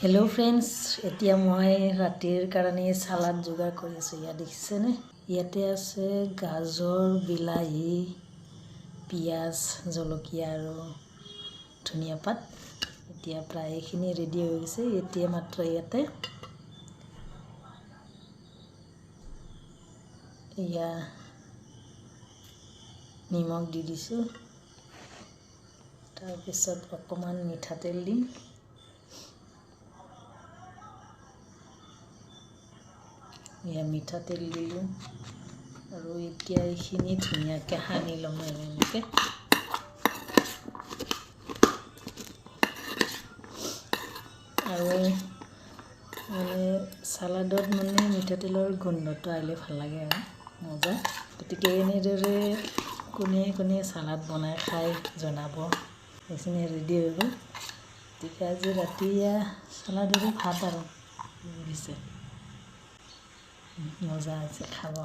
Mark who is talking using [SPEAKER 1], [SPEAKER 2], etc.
[SPEAKER 1] hello friends এতিয়া মই ৰাতিৰ কাৰণে সালাড যোগাৰ কৰি আছো ইয়া দেখিছেনে ইয়াতে আছে গাজৰ বিলাহী পিয়াজ জলকীয়া আৰু ধনিয়া পাত এতিয়া প্ৰায়খিনি ৰেডি হৈ গৈছে এতিয়া মাত্ৰ ইয়াতে ইয়া নিমখ দি দিছো তাৰ পিছত অকমান মিঠাতেল দিম या मिठातेल दिलूँ और इतना धुनियाके सानी लम एनेके और माने सालाडत माने मिठातेलर गन्धটো आइले ভাল লাগে আৰু মজা গতিকে এনেদৰে কোনে কোনে সালাড বনাই খাই জনাব এইখিনি ৰেডি হৈ গ'ল গতিকে আজি ৰাতি সালাডৰ ভাত আৰু দিছে মজা আছে খাব